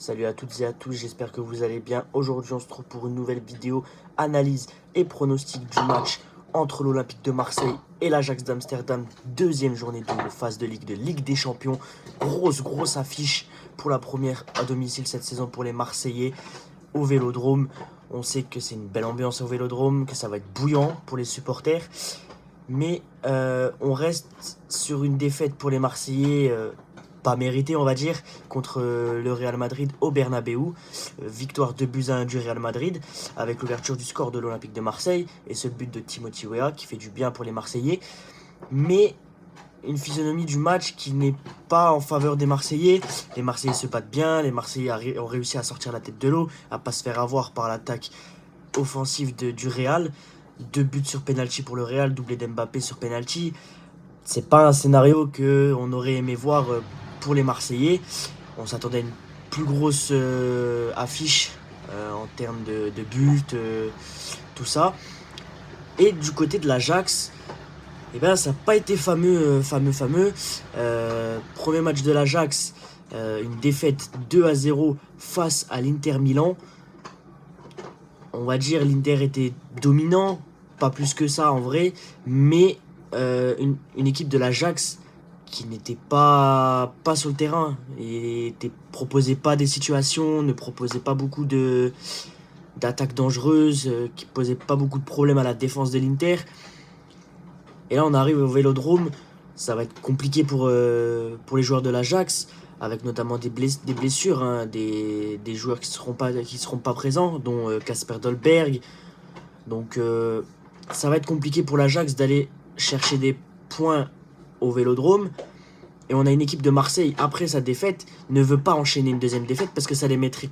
Salut à toutes et à tous, j'espère que vous allez bien. Aujourd'hui, on se retrouve pour une nouvelle vidéo analyse et pronostic du match entre l'Olympique de Marseille et l'Ajax d'Amsterdam. Deuxième journée de phase de Ligue des Champions. Grosse affiche pour la première à domicile cette saison pour les Marseillais au Vélodrome. On sait que c'est une belle ambiance au Vélodrome, que ça va être bouillant pour les supporters. Mais on reste sur une défaite pour les Marseillais pas méritée, on va dire, contre le Real Madrid au Bernabeu. Victoire 2-1 du Real Madrid avec l'ouverture du score de l'Olympique de Marseille et ce but de Timothy Weah qui fait du bien pour les Marseillais. Mais une physionomie du match qui n'est pas en faveur des Marseillais. Les Marseillais se battent bien, les Marseillais ont réussi à sortir la tête de l'eau, à pas se faire avoir par l'attaque offensive du Real. 2 buts sur penalty pour le Real, doublé d'Mbappé sur penalty. C'est pas un scénario qu'on aurait aimé voir pour les Marseillais. On s'attendait à une plus grosse affiche en termes de buts, tout ça. Et du côté de l'Ajax, eh ben, ça n'a pas été fameux. Premier match de l'Ajax, une défaite 2-0 face à l'Inter Milan. On va dire l'Inter était dominant, pas plus que ça en vrai, mais une équipe de l'Ajax qui n'était pas sur le terrain et proposait pas des situations, ne proposait pas beaucoup d'attaques dangereuses, qui posait pas beaucoup de problèmes à la défense de l'Inter. Et là on arrive au Vélodrome, ça va être compliqué pour les joueurs de l'Ajax, avec notamment des blessures, hein, des joueurs qui seront pas présents, dont Kasper Dolberg. Donc ça va être compliqué pour l'Ajax d'aller chercher des points au Vélodrome. Et on a une équipe de Marseille, après sa défaite, ne veut pas enchaîner une deuxième défaite parce que ça les mettrait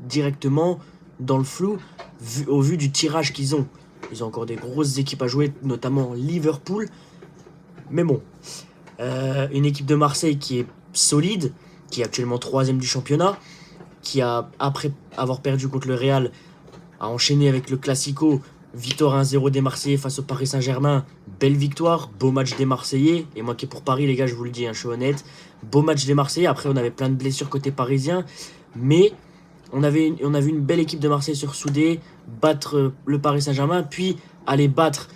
directement dans le flou au vu du tirage qu'ils ont. Ils ont encore des grosses équipes à jouer, notamment Liverpool. Mais bon, une équipe de Marseille qui est solide, qui est actuellement 3e du championnat, qui a, après avoir perdu contre le Real, a enchaîné avec le Classico, victoire 1-0 des Marseillais face au Paris Saint-Germain. Belle victoire, beau match des Marseillais. Et moi qui est pour Paris, les gars, je vous le dis, hein, je suis honnête. Beau match des Marseillais. Après, on avait plein de blessures côté parisien. Mais on a vu une belle équipe de Marseille se ressouder, battre le Paris Saint-Germain, puis aller battre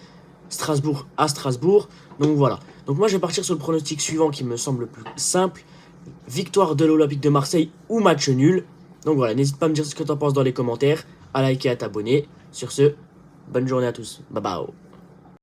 Strasbourg à Strasbourg. Donc voilà. Donc moi, je vais partir sur le pronostic suivant qui me semble le plus simple. Victoire de l'Olympique de Marseille ou match nul. Donc voilà, n'hésite pas à me dire ce que tu en penses dans les commentaires, à liker et à t'abonner. Sur ce, bonne journée à tous. Bye bye.